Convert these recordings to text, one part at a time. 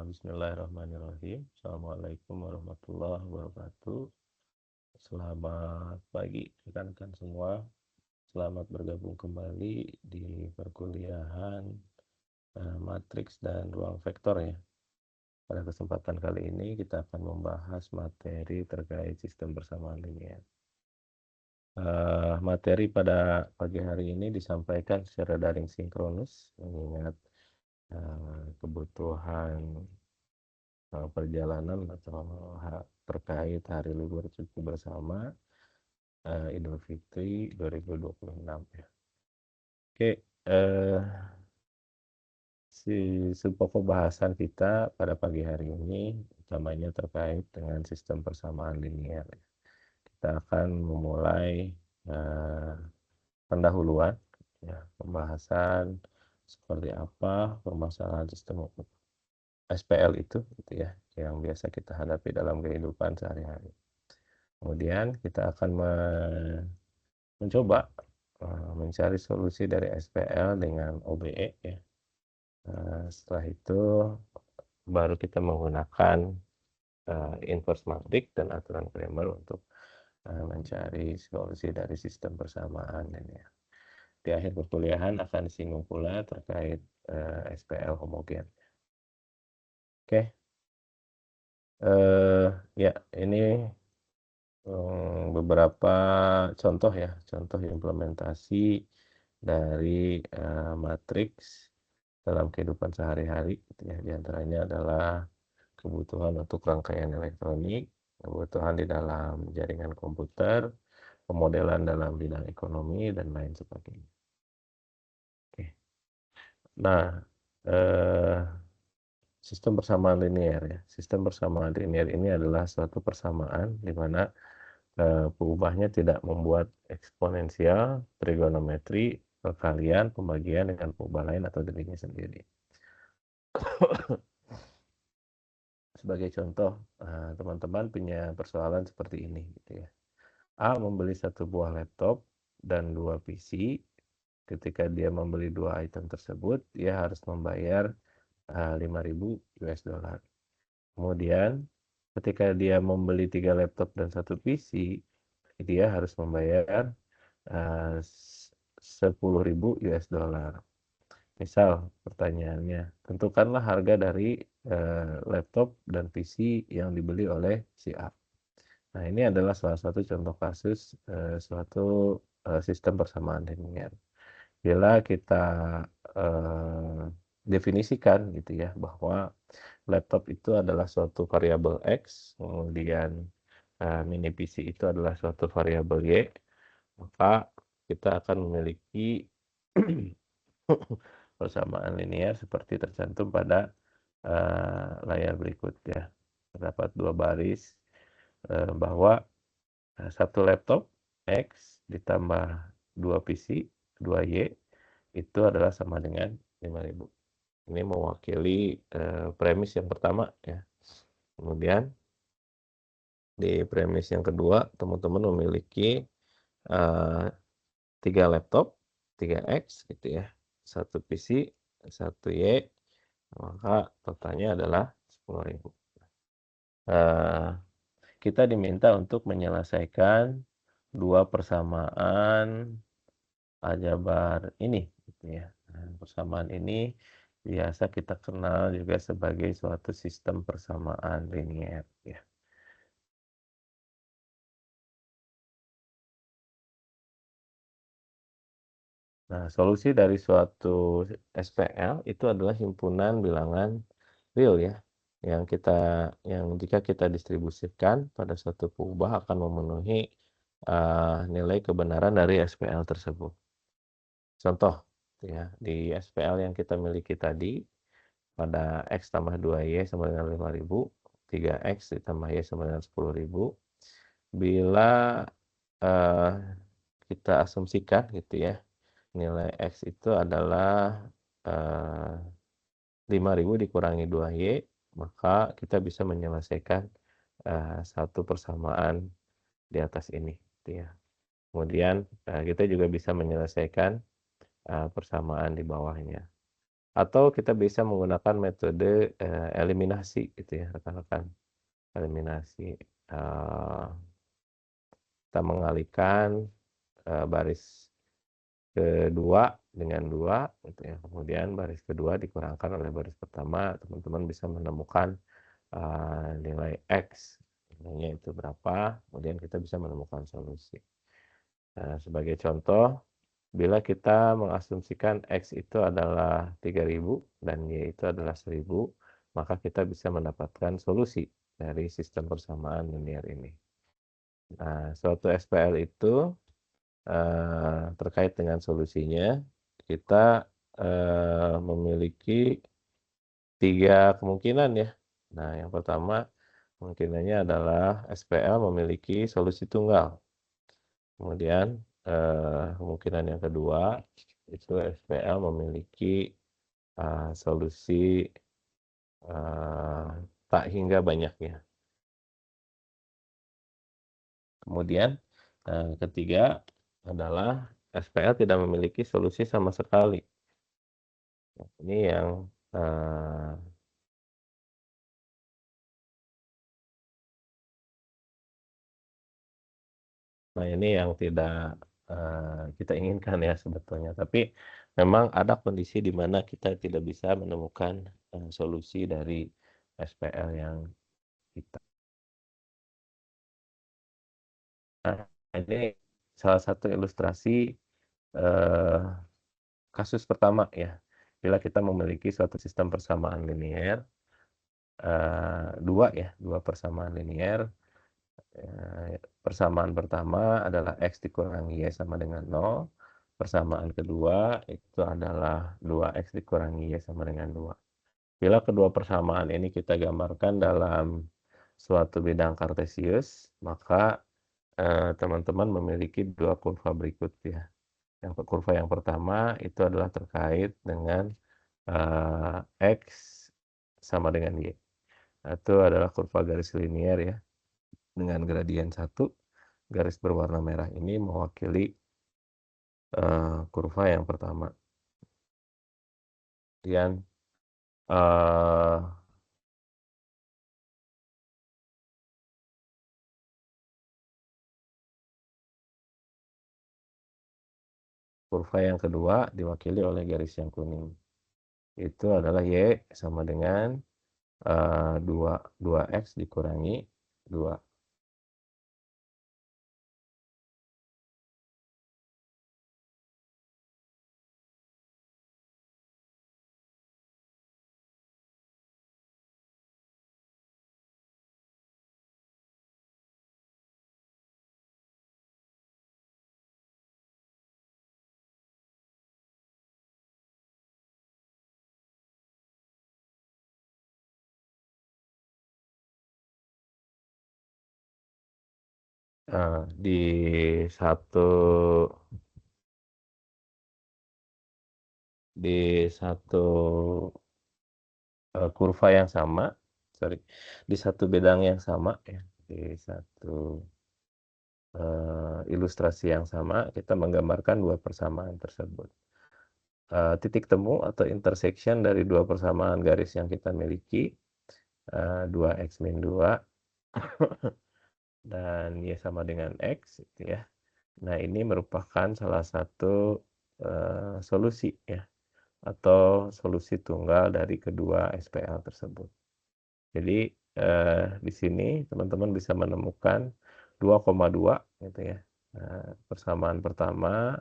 Bismillahirrahmanirrahim. Assalamualaikum warahmatullahi wabarakatuh. Selamat pagi rekan-rekan semua. Selamat bergabung kembali di perkuliahan matriks dan ruang vektor ya. Pada kesempatan kali ini kita akan membahas materi terkait sistem persamaan linear. Materi pada pagi hari ini disampaikan secara daring sinkronus mengingat kebutuhan perjalanan atau terkait hari libur cuti bersama Idul Fitri 2026 ya. Oke, pokok bahasan kita pada pagi hari ini utamanya terkait dengan sistem persamaan linear. Kita akan memulai pendahuluan ya, pembahasan seperti apa permasalahan sistem SPL itu gitu ya, yang biasa kita hadapi dalam kehidupan sehari-hari. Kemudian kita akan mencoba mencari solusi dari SPL dengan OBE ya. Setelah itu baru kita menggunakan inverse matrik dan aturan Cramer untuk mencari solusi dari sistem persamaan ini ya. Di akhir perkuliahan akan disinggung pula terkait SPL homogen. Oke. Ya, ini beberapa contoh ya, contoh implementasi dari matriks dalam kehidupan sehari-hari gitu ya. Di antaranya adalah kebutuhan untuk rangkaian elektronik, kebutuhan di dalam jaringan komputer, pemodelan dalam bidang ekonomi dan lain sebagainya. Oke. Nah, sistem persamaan linear ya. Sistem persamaan linear ini adalah suatu persamaan di mana perubahannya tidak membuat eksponensial, trigonometri, perkalian, pembagian dengan perubahan lain atau dirinya sendiri. Sebagai contoh, teman-teman punya persoalan seperti ini gitu ya. A membeli satu buah laptop dan 2 PC. Ketika dia membeli 2 item tersebut, dia harus membayar 5.000 US dollar. Kemudian ketika dia membeli 3 laptop dan 1 PC, dia harus membayar 10.000 US dollar. Misal pertanyaannya, tentukanlah harga dari laptop dan PC yang dibeli oleh si A. Nah, ini adalah salah satu contoh kasus suatu sistem persamaan linear. Bila kita definisikan gitu ya bahwa laptop itu adalah suatu variabel X, kemudian mini PC itu adalah suatu variabel Y, maka kita akan memiliki persamaan linear seperti tercantum pada layar berikut ya. Terdapat 2 baris bahwa satu laptop X ditambah 2 PC 2Y itu adalah sama dengan 5.000. Ini mewakili premis yang pertama ya. Kemudian di premis yang kedua, teman-teman memiliki 3 laptop, 3X gitu ya. 1 PC, 1 Y, maka totalnya adalah 10.000. Kita diminta untuk menyelesaikan 2 persamaan aljabar ini gitu ya. Persamaan ini biasa kita kenal juga sebagai suatu sistem persamaan linear ya. Nah, solusi dari suatu SPL itu adalah himpunan bilangan real ya, yang jika kita distribusikan pada suatu perubahan akan memenuhi nilai kebenaran dari SPL tersebut. Contoh ya, di SPL yang kita miliki tadi pada X tambah 2Y sama dengan 5.000, 3X ditambah Y sama dengan 10.000. Bila kita asumsikan gitu ya, nilai X itu adalah 5.000 dikurangi 2Y, maka kita bisa menyelesaikan satu persamaan di atas ini gitu ya. Kemudian kita juga bisa menyelesaikan persamaan di bawahnya. Atau kita bisa menggunakan metode, eliminasi gitu ya rekan-rekan, eliminasi, kita mengalihkan, baris kedua dengan 2 gitu ya, kemudian baris kedua dikurangkan oleh baris pertama, teman-teman bisa menemukan, nilai X, nilainya itu berapa, kemudian kita bisa menemukan solusi. Nah, sebagai contoh, bila kita mengasumsikan X itu adalah 3.000 dan Y itu adalah 1.000, maka kita bisa mendapatkan solusi dari sistem persamaan linear ini. Nah, suatu SPL itu terkait dengan solusinya, kita, memiliki 3 kemungkinan ya. Nah, yang pertama kemungkinannya adalah SPL memiliki solusi tunggal. Kemudian, kemungkinan yang kedua itu SPL memiliki, solusi, tak hingga banyaknya. Kemudian, ketiga adalah SPL tidak memiliki solusi sama sekali. Ini yang, nah ini yang tidak, kita inginkan ya sebetulnya, tapi memang ada kondisi di mana kita tidak bisa menemukan, solusi dari SPL yang kita. Nah, ini salah satu ilustrasi, eee, kasus pertama ya, bila kita memiliki suatu sistem persamaan linear, 2 ya, 2 persamaan linear. Persamaan pertama adalah X dikurangi Y sama dengan 0. Persamaan kedua itu adalah 2X dikurangi Y sama dengan 2. Bila kedua persamaan ini kita gambarkan dalam suatu bidang kartesius, maka teman-teman memiliki 2 kurva berikut ya. Kurva yang pertama itu adalah terkait dengan X sama dengan Y. Itu adalah kurva garis linier ya, dengan gradien 1. Garis berwarna merah ini mewakili, kurva yang pertama. Kemudian, eee, kurva yang kedua diwakili oleh garis yang kuning. Itu adalah Y sama dengan, 2x dikurangi 2. Di satu di satu, kurva yang sama, sorry, di satu bidang yang sama ya, di satu, ilustrasi yang sama, kita menggambarkan 2 persamaan tersebut. Titik temu atau intersection dari 2 persamaan garis yang kita miliki, 2x min 2 dan Y sama dengan X gitu ya. Nah, ini merupakan salah satu, solusi ya, atau solusi tunggal dari kedua SPL tersebut. Jadi, di sini teman-teman bisa menemukan 2,2 gitu ya, persamaan pertama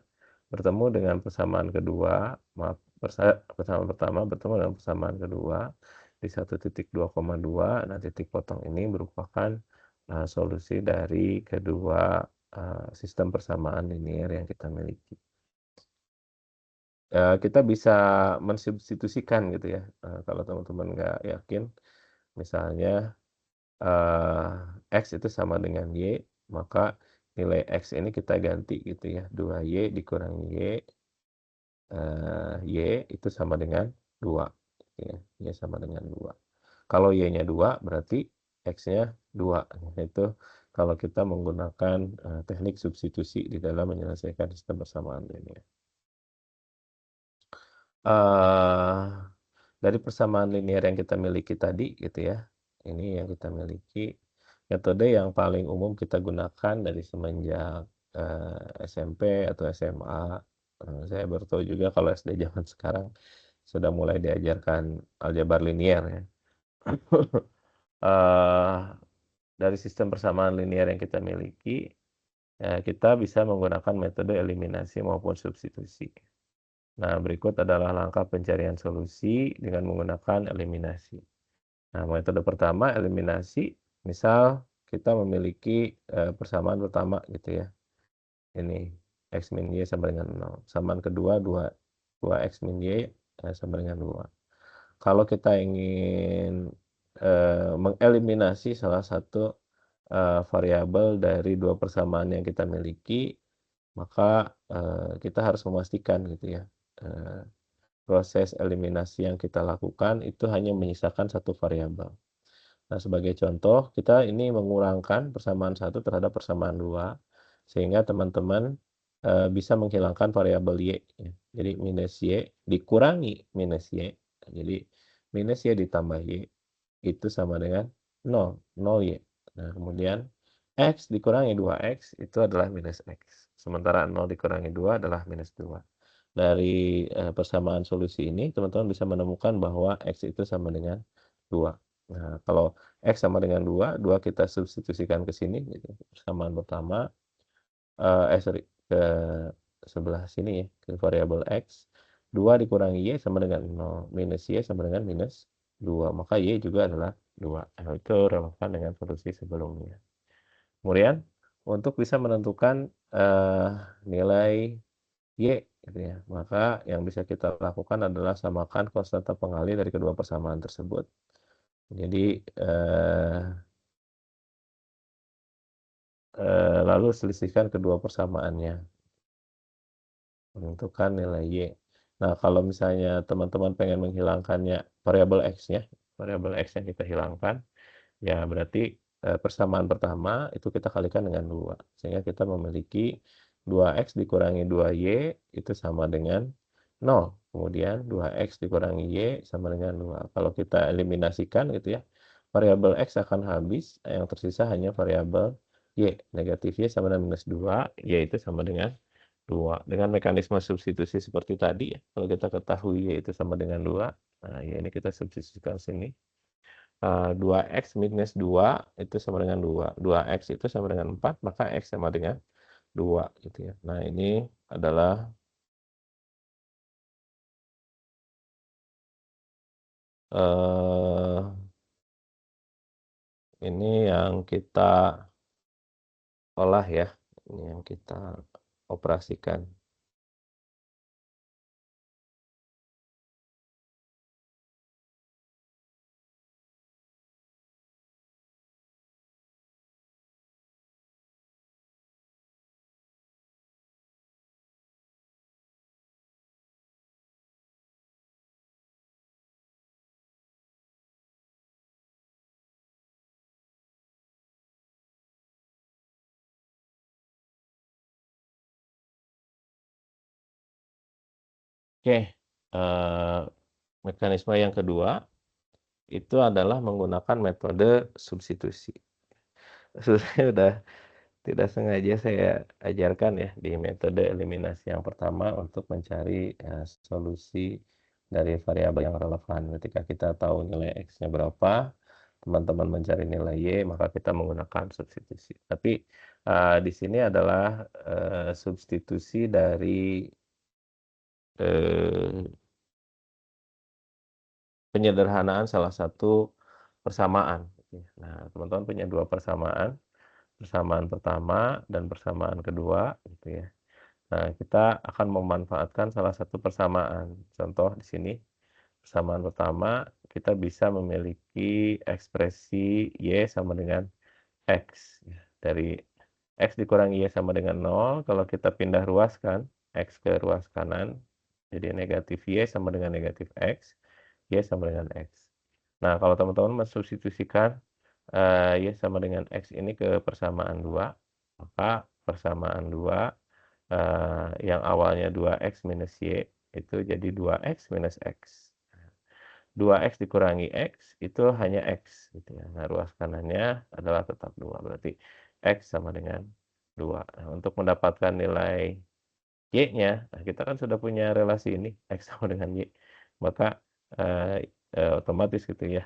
bertemu dengan persamaan kedua, maaf, persamaan pertama bertemu dengan persamaan kedua di satu titik 2,2. Nah, titik potong ini merupakan, solusi dari kedua, sistem persamaan linear yang kita miliki. Kita bisa mensubstitusikan gitu ya, kalau teman-teman nggak yakin, misalnya, X itu sama dengan Y, maka nilai X ini kita ganti gitu ya, 2Y dikurangi Y itu sama dengan 2, ya, Y sama dengan 2. Kalau Y-nya 2 berarti X-nya 2, itu kalau kita menggunakan, teknik substitusi di dalam menyelesaikan sistem persamaan linear. dari persamaan linier yang kita miliki tadi gitu ya, ini yang kita miliki, metode yang paling umum kita gunakan dari semenjak, SMP atau SMA, saya baru tahu juga kalau SD zaman sekarang sudah mulai diajarkan aljabar linier ya. Eee, dari sistem persamaan linier yang kita miliki, kita bisa menggunakan metode eliminasi maupun substitusi. Nah, berikut adalah langkah pencarian solusi dengan menggunakan eliminasi. Nah, metode pertama eliminasi, misal kita memiliki, persamaan pertama gitu ya, ini X min Y sama dengan 0. Persamaan kedua 2X min Y, sama dengan 2. Kalau kita ingin, mengeliminasi salah satu, variabel dari 2 persamaan yang kita miliki, maka, kita harus memastikan gitu ya, eee, proses eliminasi yang kita lakukan itu hanya menyisakan satu variabel. Nah, sebagai contoh, kita ini mengurangkan persamaan satu terhadap persamaan 2 sehingga teman-teman, bisa menghilangkan variabel Y ya. Jadi minus Y dikurangi minus Y, jadi minus Y ditambah Y itu sama dengan 0, 0Y. Nah, kemudian X dikurangi 2X itu adalah minus X, sementara 0 dikurangi 2 adalah minus 2. Dari, persamaan solusi ini teman-teman bisa menemukan bahwa X itu sama dengan 2. Nah, kalau X sama dengan 2, 2 kita substitusikan ke sini gitu, persamaan pertama, sorry, ke sebelah sini ya, ke variabel X, 2 dikurangi Y sama dengan 0, minus Y sama dengan minus 2, maka Y juga adalah 2. Nah, itu relevan dengan solusi sebelumnya. Kemudian, untuk bisa menentukan, nilai Y gitu ya, maka yang bisa kita lakukan adalah samakan konstanta pengalih dari kedua persamaan tersebut. Jadi, lalu selisihkan kedua persamaannya, menentukan nilai Y. Nah, kalau misalnya teman-teman pengen menghilangkannya variabel X-nya, variabel X yang kita hilangkan, ya berarti, persamaan pertama itu kita kalikan dengan 2, sehingga kita memiliki 2X dikurangi 2Y itu sama dengan 0. Kemudian 2X dikurangi Y sama dengan 2. Kalau kita eliminasikan gitu ya, variabel X akan habis, yang tersisa hanya variabel Y. Negatif Y sama dengan minus 2, Y itu sama dengan 2. Dengan mekanisme substitusi seperti tadi ya, kalau kita ketahui Y itu sama dengan 2, nah Y ini kita substitusikan sini. 2X minus 2 itu sama dengan 2. 2X itu sama dengan 4, maka X sama dengan 2 gitu ya. Nah, ini adalah, eee, ini yang kita olah ya, ini yang kita operasikan. Oke, mekanisme yang kedua itu adalah menggunakan metode substitusi. Sebenarnya udah tidak sengaja saya ajarkan ya di metode eliminasi yang pertama untuk mencari, solusi dari variabel yang relevan. Ketika kita tahu nilai X-nya berapa, teman-teman mencari nilai Y, maka kita menggunakan substitusi. Tapi, di sini adalah, substitusi dari, eee, penyederhanaan salah satu persamaan, gitu ya. Nah, teman-teman punya 2 persamaan, persamaan pertama dan persamaan kedua, gitu ya. Nah, kita akan memanfaatkan salah satu persamaan. Contoh di sini, persamaan pertama kita bisa memiliki ekspresi Y sama dengan X. Ya. Dari X dikurangi Y sama dengan 0, kalau kita pindah ruaskan X ke ruas kanan, jadi negatif Y sama dengan negatif X, Y sama dengan X. Nah, kalau teman-teman mensubstitusikan, Y sama dengan X ini ke persamaan 2, maka persamaan 2, yang awalnya 2X minus Y itu jadi 2X minus X. 2x dikurangi x itu hanya x gitu ya. Nah, ruas kanannya adalah tetap 2, berarti x sama dengan 2. Nah, untuk mendapatkan nilai y-nya, nah kita kan sudah punya relasi ini, x sama dengan y. Maka, otomatis gitu ya,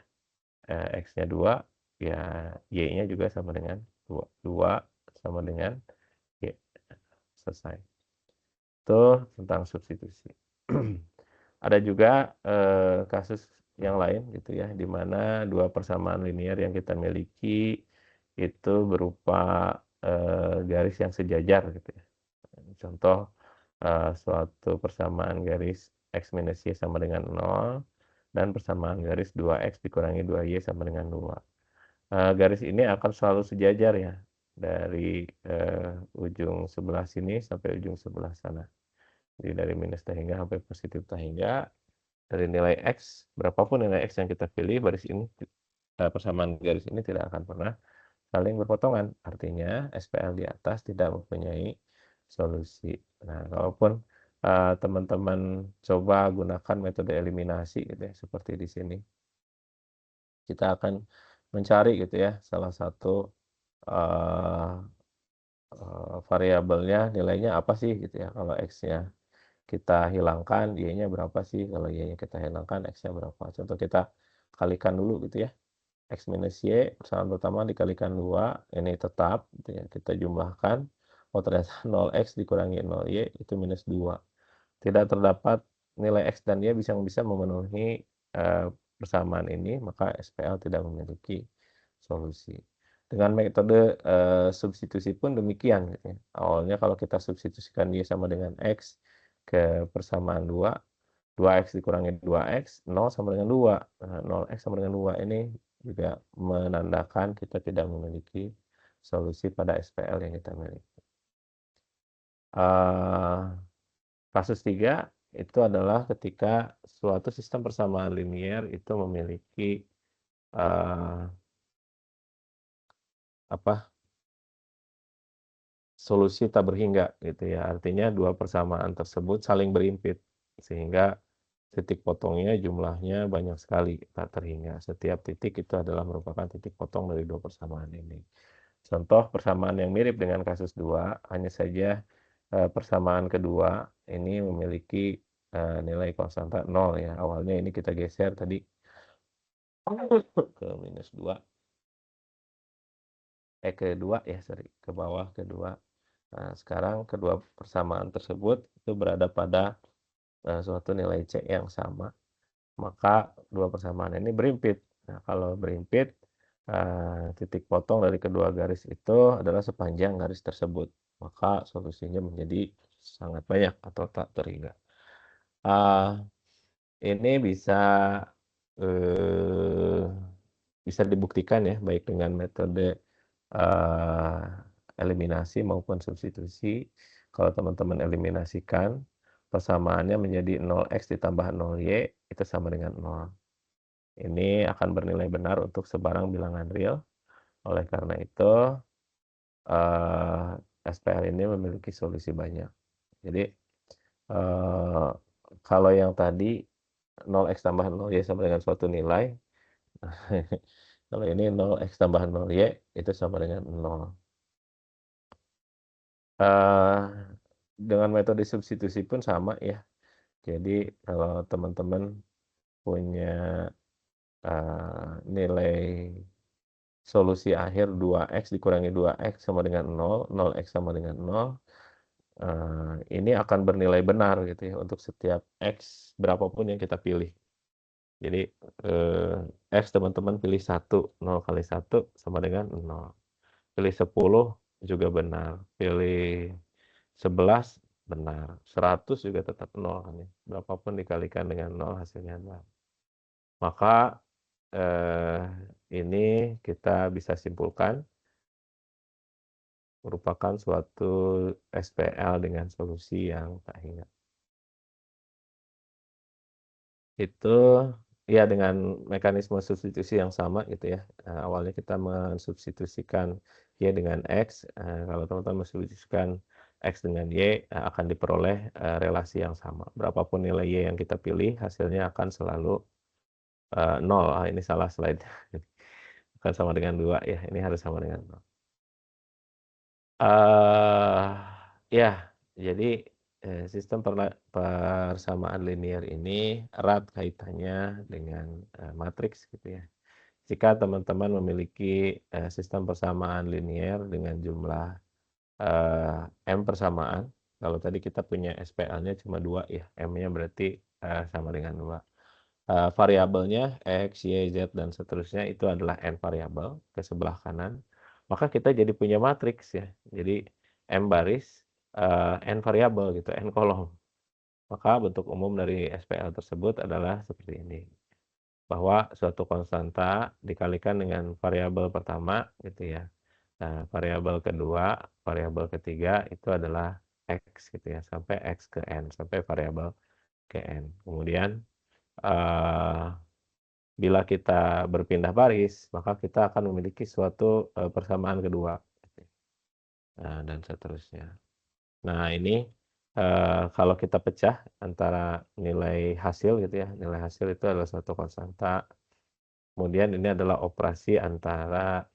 x-nya 2, ya y-nya juga sama dengan 2. 2 sama dengan y. Selesai. Itu tentang substitusi. Ada juga, kasus yang lain gitu ya, di mana 2 persamaan linear yang kita miliki itu berupa, garis yang sejajar gitu ya. Contoh, suatu persamaan garis x minus y sama dengan 0 dan persamaan garis 2x dikurangi 2y sama dengan 2. Garis ini akan selalu sejajar ya, dari, ujung sebelah sini sampai ujung sebelah sana. Jadi dari minus tahingga sampai positif tahingga, dari nilai x, berapapun nilai x yang kita pilih, persamaan garis ini tidak akan pernah saling berpotongan. Artinya SPL di atas tidak mempunyai solusi. Nah, kalaupun teman-teman coba gunakan metode eliminasi gitu ya, seperti di sini, kita akan mencari gitu ya salah satu eh, variabelnya, nilainya apa sih gitu ya. Kalau x-nya kita hilangkan, y-nya berapa sih? Kalau y-nya kita hilangkan, x-nya berapa? Contoh kita kalikan dulu gitu ya. X minus Y persamaan pertama dikalikan 2, ini tetap gitu ya. Kita jumlahkan, oh ternyata 0x dikurangi 0y itu minus 2. Tidak terdapat nilai x dan y bisa memenuhi persamaan ini, maka SPL tidak memiliki solusi. Dengan metode substitusi pun demikian gitu ya. Awalnya kalau kita substitusikan y sama dengan x ke persamaan 2, 2x dikurangi 2x, 0 sama dengan 2. Nah, 0x sama dengan 2 ini juga menandakan kita tidak memiliki solusi pada SPL yang kita miliki. Kasus 3 itu adalah ketika suatu sistem persamaan linier itu memiliki solusi tak berhingga gitu ya. Artinya dua persamaan tersebut saling berimpit sehingga titik potongnya jumlahnya banyak sekali tak terhingga. Setiap titik itu adalah merupakan titik potong dari dua persamaan ini. Contoh persamaan yang mirip dengan kasus 2, hanya saja persamaan kedua ini memiliki nilai konstanta 0 ya. Awalnya ini kita geser tadi ke minus 2, ke 2 ya, sorry, ke bawah ke 2. Nah, sekarang kedua persamaan tersebut itu berada pada suatu nilai C yang sama, maka dua persamaan ini berimpit. Nah, kalau berimpit, titik potong dari kedua garis itu adalah sepanjang garis tersebut, maka solusinya menjadi sangat banyak atau tak terhingga. Ini eh, bisa dibuktikan ya, baik dengan metode eliminasi maupun substitusi. Kalau teman-teman eliminasikan, persamaannya menjadi 0x ditambah 0y itu sama dengan 0. Ini akan bernilai benar untuk sebarang bilangan real. Oleh karena itu, SPL ini memiliki solusi banyak. Jadi, kalau yang tadi 0x tambah 0y sama dengan suatu nilai, kalau ini 0x tambah 0y itu sama dengan 0. Dengan metode substitusi pun sama ya. Jadi kalau teman-teman punya nilai solusi akhir 2x dikurangi 2x sama dengan 0, 0x sama dengan 0, ini akan bernilai benar gitu ya untuk setiap x berapapun yang kita pilih. Jadi x teman-teman pilih 1, 0 kali 1 sama dengan 0. Pilih 10 juga benar, pilih 11 benar, 100 juga tetap 0 kan ya. Berapapun dikalikan dengan 0 hasilnya 0. Maka ini kita bisa simpulkan merupakan suatu SPL dengan solusi yang tak hingga. Itu ya dengan mekanisme substitusi yang sama gitu ya. Awalnya kita mensubstitusikan Y dengan X, kalau teman-teman mensubstitusikan X dengan Y, akan diperoleh relasi yang sama. Berapapun nilai Y yang kita pilih, hasilnya akan selalu 0, ini salah slide. Bukan sama dengan 2 ya, ini harus sama dengan 0. Ya, jadi, sistem persamaan linear ini erat kaitannya dengan, matriks gitu ya. Jika teman-teman memiliki, sistem persamaan linear dengan jumlah, M persamaan, kalau tadi kita punya SPL-nya cuma 2 ya, M-nya berarti, sama dengan 2. Variabelnya X, Y, Z, dan seterusnya itu adalah N variabel ke sebelah kanan, maka kita jadi punya matriks ya. Jadi M baris, N variabel gitu, N kolom. Maka bentuk umum dari SPL tersebut adalah seperti ini, bahwa suatu konstanta dikalikan dengan variabel pertama gitu ya. Nah, variabel kedua, variabel ketiga itu adalah X gitu ya, sampai X ke N, sampai variabel ke N. Kemudian, eee bila kita berpindah baris, maka kita akan memiliki suatu, persamaan kedua, dan seterusnya. Nah ini, kalau kita pecah antara nilai hasil gitu ya, nilai hasil itu adalah suatu konstanta, kemudian ini adalah operasi antara,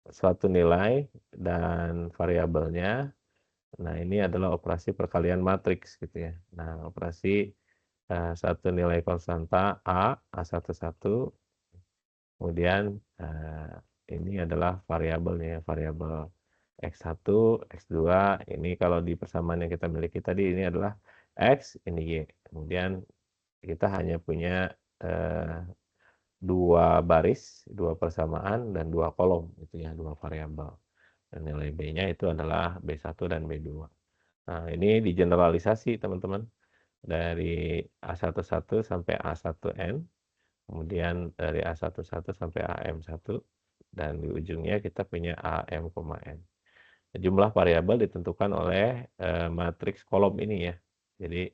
suatu nilai dan variabelnya. Nah ini adalah operasi perkalian matriks gitu ya. Nah operasi, satu nilai konstanta A11. Kemudian, ini adalah variabelnya, variabel X1, X2, ini kalau di persamaan yang kita miliki tadi ini adalah X, ini Y. Kemudian kita hanya punya, 2 baris, 2 persamaan, dan 2 kolom gitu ya, 2 variabel. Dan nilai B-nya itu adalah B1 dan B2. Nah, ini digeneralisasi teman-teman, dari A11 sampai A1N. Kemudian dari A11 sampai AM1, dan di ujungnya kita punya AM, N. Jumlah variabel ditentukan oleh, matriks kolom ini ya. Jadi,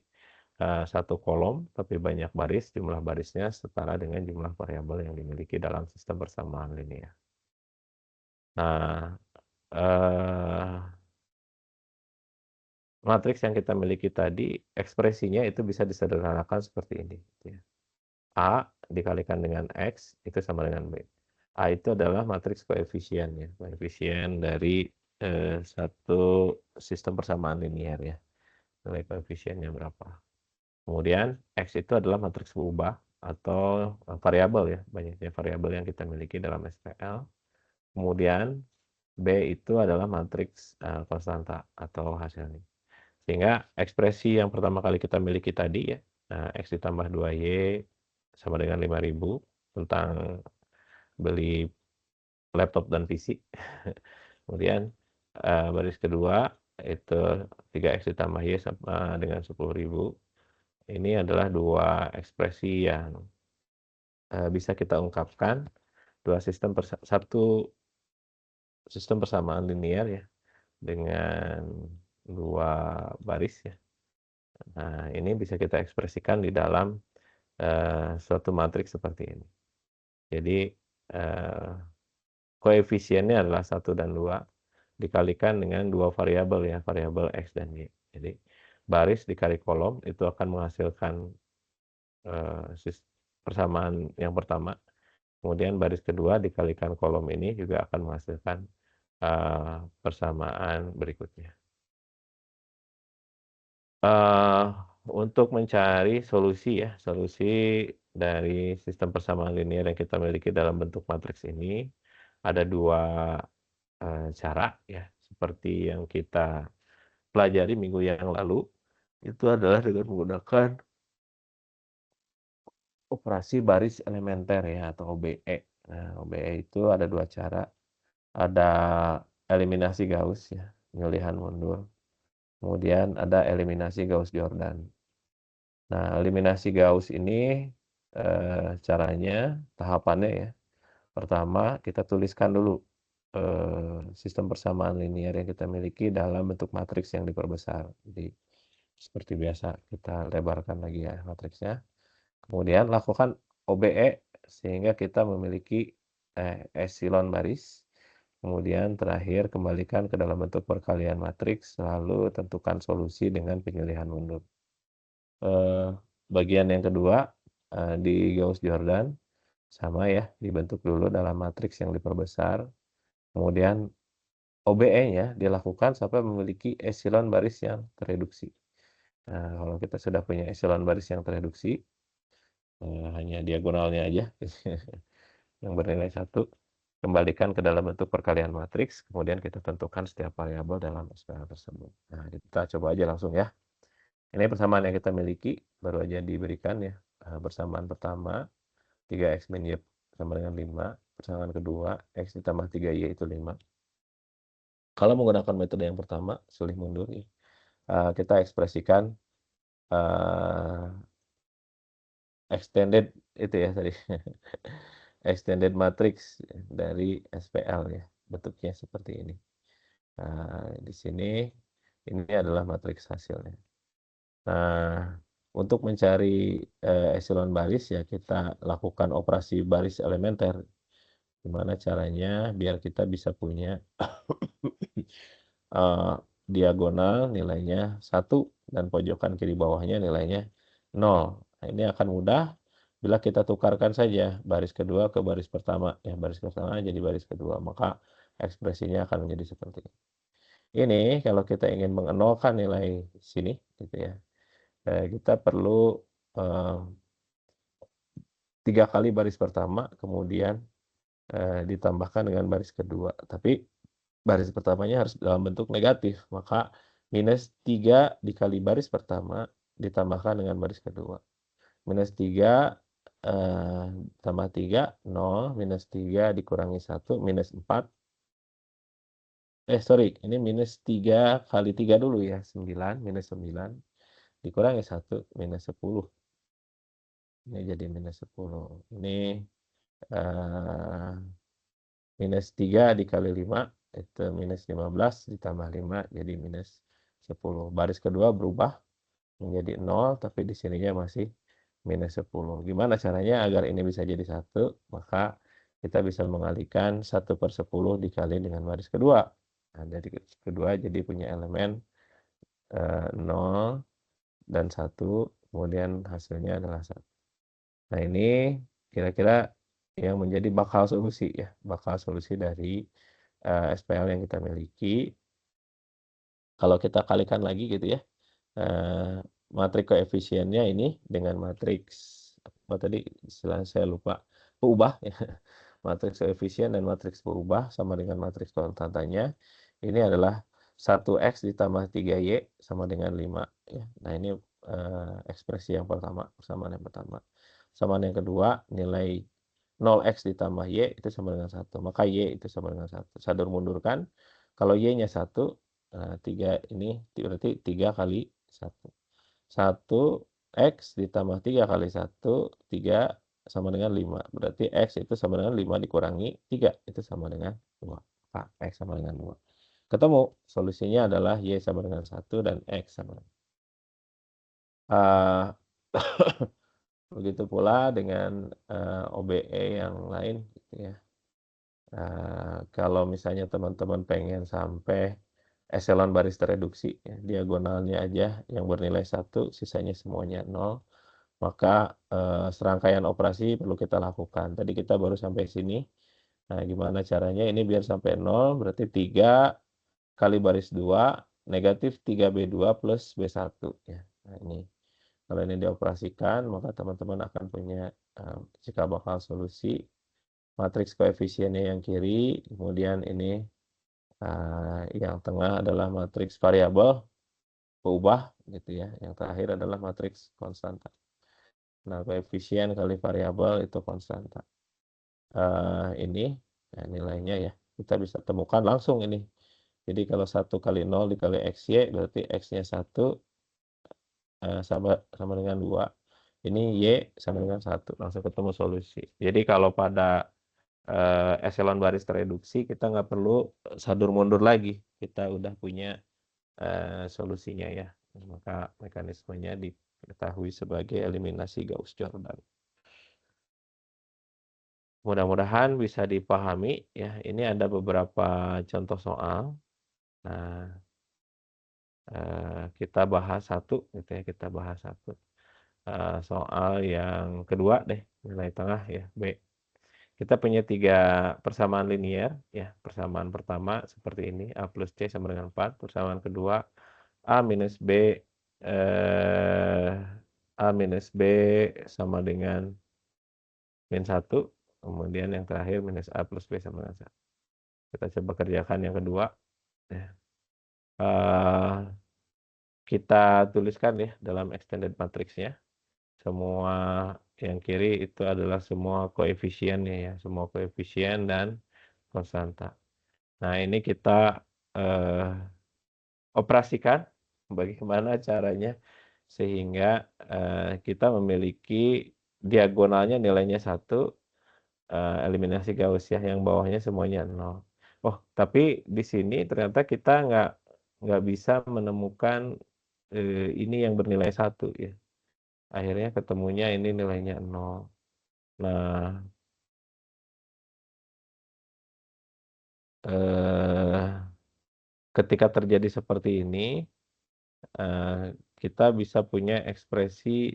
satu kolom tapi banyak baris, jumlah barisnya setara dengan jumlah variabel yang dimiliki dalam sistem persamaan linear. Nah, eee, matriks yang kita miliki tadi, ekspresinya itu bisa disederhanakan seperti ini, gitu ya. A dikalikan dengan X itu sama dengan B. A itu adalah matriks koefisien ya, koefisien dari, satu sistem persamaan linear ya, nilai koefisiennya berapa. Kemudian X itu adalah matriks berubah atau, variabel ya, banyaknya variabel yang kita miliki dalam SPL. Kemudian B itu adalah matriks, konstanta atau hasilnya. Sehingga ekspresi yang pertama kali kita miliki tadi ya, X ditambah 2Y sama dengan 5.000 tentang beli laptop dan PC. Kemudian, baris kedua itu 3X ditambah Y sama dengan 10.000. Ini adalah 2 ekspresi yang, bisa kita ungkapkan, satu sistem persamaan linear ya, dengan 2 baris ya. Nah, ini bisa kita ekspresikan di dalam, suatu matriks seperti ini. Jadi, eee, koefisiennya adalah 1 dan 2 dikalikan dengan 2 variabel ya, variabel X dan Y. Jadi, baris dikali kolom itu akan menghasilkan, persamaan yang pertama, kemudian baris kedua dikalikan kolom ini juga akan menghasilkan, persamaan berikutnya. Eee, untuk mencari solusi ya, solusi dari sistem persamaan linear yang kita miliki dalam bentuk matriks ini, ada 2, cara ya, seperti yang kita pelajari minggu yang lalu, itu adalah dengan menggunakan operasi baris elementer ya, atau OBE. Nah, OBE itu ada 2 cara, ada eliminasi Gauss ya, penyalihan mundur, kemudian ada eliminasi Gauss-Jordan. Nah, eliminasi Gauss ini, caranya, tahapannya ya, pertama kita tuliskan dulu, sistem persamaan linear yang kita miliki dalam bentuk matriks yang diperbesar. Jadi, seperti biasa kita lebarkan lagi ya matriksnya, kemudian lakukan OBE sehingga kita memiliki, epsilon baris, kemudian terakhir kembalikan ke dalam bentuk perkalian matriks, lalu tentukan solusi dengan penyalihan mundur. Eee, bagian yang kedua di Gauss-Jordan, sama ya, dibentuk dulu dalam matriks yang diperbesar, kemudian OBE-nya dilakukan sampai memiliki epsilon baris yang tereduksi. Nah, kalau kita sudah punya epsilon baris yang tereduksi, hanya diagonalnya aja yang bernilai 1, kembalikan ke dalam bentuk perkalian matriks, kemudian kita tentukan setiap variabel dalam SPL tersebut. Nah, kita coba aja langsung ya. Ini persamaan yang kita miliki, baru aja diberikan ya. Persamaan pertama, 3x min y sama dengan 5. Persamaan kedua, x ditambah 3y itu 5. Kalau menggunakan metode yang pertama, sulih mundur ya, kita ekspresikan extended itu ya tadi, extended matrix dari SPL ya, bentuknya seperti ini. Nah, di sini ini adalah matriks hasilnya. Nah, untuk mencari epsilon baris ya kita lakukan operasi baris elementer. Gimana caranya biar kita bisa punya diagonal nilainya 1 dan pojokan kiri bawahnya nilainya 0. Nah, ini akan mudah bila kita tukarkan saja baris kedua ke baris pertama. Ya, baris pertama jadi baris kedua, maka ekspresinya akan menjadi seperti ini. Ini kalau kita ingin mengenolkan nilai sini, gitu ya, kita perlu 3 kali baris pertama, kemudian ditambahkan dengan baris kedua. Tapi baris pertamanya harus dalam bentuk negatif, maka minus 3 dikali baris pertama ditambahkan dengan baris kedua. Minus 3 tambah 3, 0, minus 3 dikurangi 1, minus 4. Sorry, ini minus 3 kali 3 dulu ya, 9, minus 9, dikurangi 1, minus 10. Ini jadi minus 10. Ini minus 3 dikali 5, itu minus 15, ditambah 5, jadi minus 10. Baris kedua berubah menjadi 0, tapi di sininya masih minus 10. Gimana caranya agar ini bisa jadi 1? Maka kita bisa mengalihkan 1/10 dikali dengan baris kedua. Nah, jadi kedua jadi punya elemen 0 dan 1, kemudian hasilnya adalah 1. Nah, ini kira-kira yang menjadi bakal solusi ya, bakal solusi dari SPL yang kita miliki. Kalau kita kalikan lagi gitu ya, matriks koefisiennya ini dengan matriks apa tadi istilahnya saya lupa, peubah ya. Matriks koefisien dan matriks peubah sama dengan matriks konstantanya. Ini adalah 1x ditambah 3y sama dengan 5 ya. Nah, ini ekspresi yang pertama, persamaan yang pertama. Persamaan yang kedua, nilai 0x ditambah y itu sama dengan 1. Maka y itu sama dengan 1. Sadur mundurkan. Kalau y-nya 1, 3 ini berarti 3 kali 1. 1x ditambah 3 kali 1, 3 sama dengan 5. Berarti x itu sama dengan 5 dikurangi 3, itu sama dengan 2. Maka x sama dengan 2. Ketemu, solusinya adalah y sama dengan 1 dan x sama dengan begitu pula dengan OBE yang lain gitu ya. Kalau misalnya teman-teman pengen sampai epsilon baris tereduksi ya, diagonalnya aja yang bernilai 1, sisanya semuanya 0, maka serangkaian operasi perlu kita lakukan. Tadi kita baru sampai sini. Nah, gimana caranya ini biar sampai 0, berarti 3 kali baris 2 negatif 3B2 plus B1 ya. Nah, ini kalau ini dioperasikan, maka teman-teman akan punya cikal bakal solusi. Matriks koefisiennya yang kiri, kemudian ini yang tengah adalah matriks variabel peubah gitu ya. Yang terakhir adalah matriks konstanta. Nah, koefisien kali variabel itu konstanta. Ini nilainya ya. Kita bisa temukan langsung ini. Jadi kalau 1 kali 0 dikali XY berarti X-nya 1 sama dengan 2. Ini Y sama dengan 1. Langsung ketemu solusi. Jadi kalau pada epsilon baris tereduksi kita nggak perlu sadur mundur lagi. Kita udah punya solusinya ya. Maka mekanismenya diketahui sebagai eliminasi Gauss-Jordan. Mudah-mudahan bisa dipahami ya. Ini ada beberapa contoh soal. Nah, kita bahas satu gitu ya, kita bahas satu. soal yang kedua deh, nilai tengah ya, B. Kita punya 3 persamaan linier ya, persamaan pertama seperti ini, A plus C sama dengan 4, persamaan kedua A minus B, eee, A minus B sama dengan min 1, kemudian yang terakhir minus A plus B sama dengan 1. Kita coba kerjakan yang kedua ya, eee, kita tuliskan ya dalam extended matrix-nya, semua yang kiri itu adalah semua koefisiennya ya, semua koefisien dan konstanta. Nah ini kita, eee, operasikan bagaimana caranya sehingga, kita memiliki diagonalnya nilainya 1, eliminasi Gaussian yang bawahnya semuanya 0. Oh, tapi di sini ternyata kita nggak bisa menemukan, ini yang bernilai 1 ya. Akhirnya ketemunya ini nilainya 0. Nah, eee, ketika terjadi seperti ini, kita bisa punya ekspresi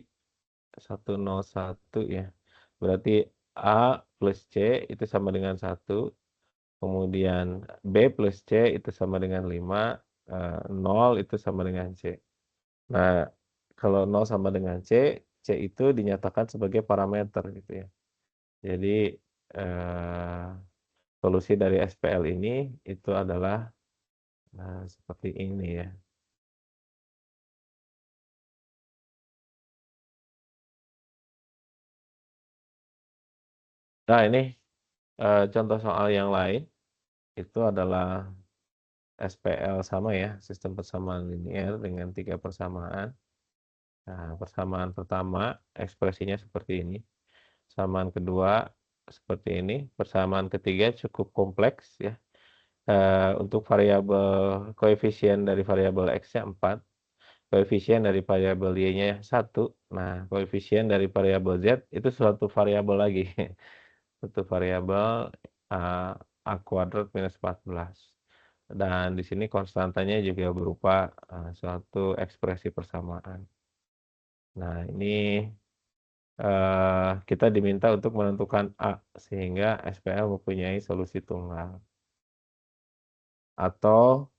101 ya. Berarti A plus C itu sama dengan 1, kemudian B plus C itu sama dengan 5, 0 itu sama dengan C. Nah, kalau 0 sama dengan C, C itu dinyatakan sebagai parameter gitu ya. Jadi, eee, solusi dari SPL ini itu adalah, seperti ini ya. Nah ini, contoh soal yang lain, itu adalah SPL sama ya, sistem persamaan linier dengan 3 persamaan. Nah, persamaan pertama ekspresinya seperti ini, persamaan kedua seperti ini, persamaan ketiga cukup kompleks ya, untuk variabel koefisien dari variabel X-nya 4, koefisien dari variabel Y-nya 1, nah koefisien dari variabel Z itu suatu variabel lagi, satu variabel, A kuadrat minus 14. Dan di sini konstantanya juga berupa, suatu ekspresi persamaan. Nah ini, kita diminta untuk menentukan A, sehingga SPL mempunyai solusi tunggal. Atau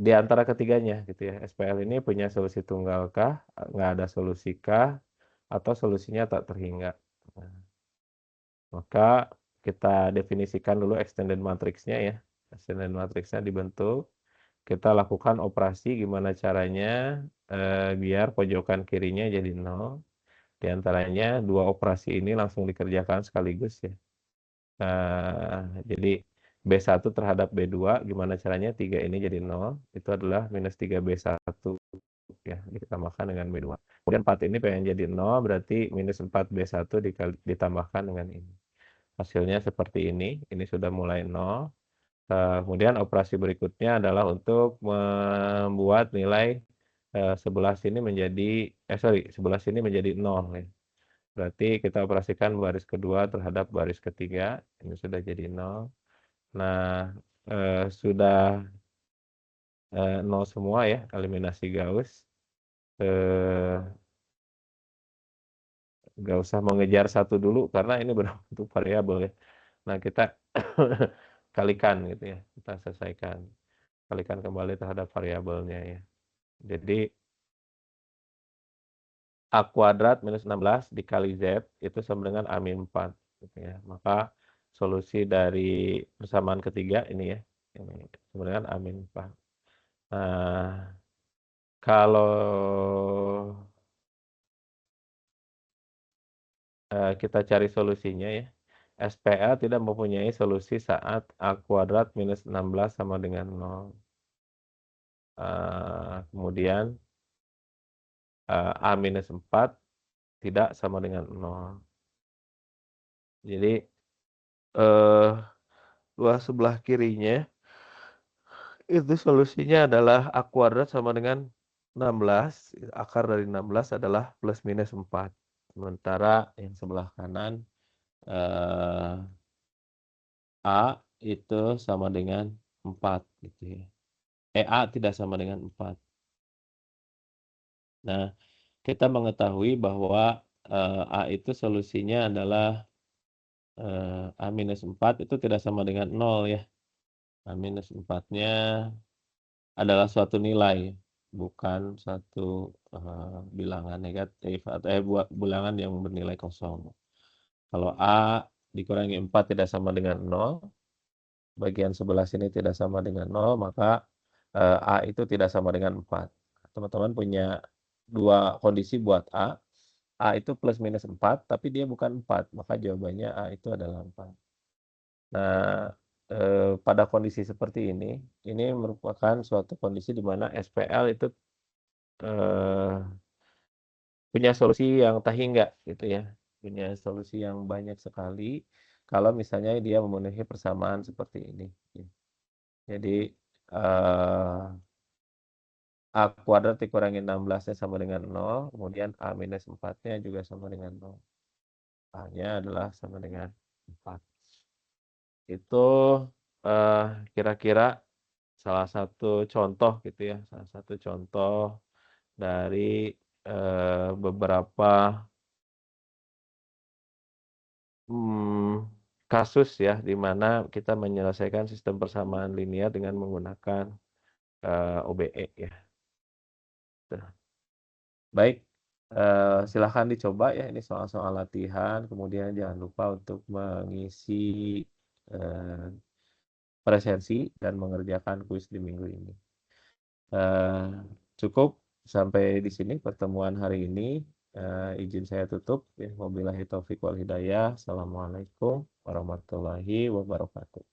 di antara ketiganya gitu ya, SPL ini punya solusi tunggal kah, nggak ada solusi kah, atau solusinya tak terhingga. Nah, maka kita definisikan dulu extended matrix-nya ya. Extended matrix-nya dibentuk, kita lakukan operasi gimana caranya, biar pojokan kirinya jadi 0, di antaranya 2 operasi ini langsung dikerjakan sekaligus ya. Jadi B1 terhadap B2 gimana caranya 3 ini jadi 0, itu adalah minus 3B1 ya, ditambahkan dengan B2. Kemudian 4 ini pengen jadi 0, berarti minus 4B1 ditambahkan dengan ini. Hasilnya seperti ini sudah mulai 0. Kemudian operasi berikutnya adalah untuk membuat nilai, sebelah sini menjadi sebelah sini menjadi 0 ya. Berarti kita operasikan baris kedua terhadap baris ketiga, ini sudah jadi 0. Nah, sudah, 0 semua ya, eliminasi Gauss, eee, nggak usah mengejar 1 dulu karena ini berbentuk variabel ya. Nah, kita kalikan gitu ya, kita selesaikan, kalikan kembali terhadap variabelnya ya. Jadi A kuadrat minus 16 dikali Z itu sama dengan A min 4 gitu ya. Maka solusi dari persamaan ketiga ini ya, ini sama dengan A min 4. Nah, kalau, kita cari solusinya ya, SPL tidak mempunyai solusi saat A kuadrat minus 16 sama dengan 0. Kemudian, A minus 4 tidak sama dengan 0. Jadi, eee, luas sebelah kirinya itu solusinya adalah A kuadrat sama dengan 16, akar dari 16 adalah plus minus 4. Sementara yang sebelah kanan, eee, A itu sama dengan 4 gitu ya. A tidak sama dengan 4. Nah, kita mengetahui bahwa, A itu solusinya adalah, A-4 itu tidak sama dengan 0 ya. A-4-nya adalah suatu nilai, bukan suatu, bilangan negatif atau bilangan yang bernilai kosong. Kalau A dikurangi 4 tidak sama dengan 0, bagian sebelah sini tidak sama dengan 0, maka, A itu tidak sama dengan 4. Teman-teman punya 2 kondisi buat A itu plus minus 4, tapi dia bukan 4, maka jawabannya A itu adalah 4. Nah, pada kondisi seperti ini merupakan suatu kondisi di mana SPL itu, eee, punya solusi yang tak hingga gitu ya, punya solusi yang banyak sekali kalau misalnya dia memenuhi persamaan seperti ini, gitu. Jadi, A kuadrat dikurangi 16-nya sama dengan 0, kemudian A minus 4-nya juga sama dengan 0. A-nya adalah sama dengan 4. Itu, kira-kira salah satu contoh gitu ya, salah satu contoh dari, beberapa, kasus ya, di mana kita menyelesaikan sistem persamaan linear dengan menggunakan, OBE ya. Tuh. Baik, silahkan dicoba ya, ini soal-soal latihan, kemudian jangan lupa untuk mengisi, eee, presensi dan mengerjakan kuis di minggu ini. Eee, Cukup sampai di sini pertemuan hari ini, izin saya tutup ya, wabillahi taufik wal hidayah. Assalamualaikum warahmatullahi wabarakatuh.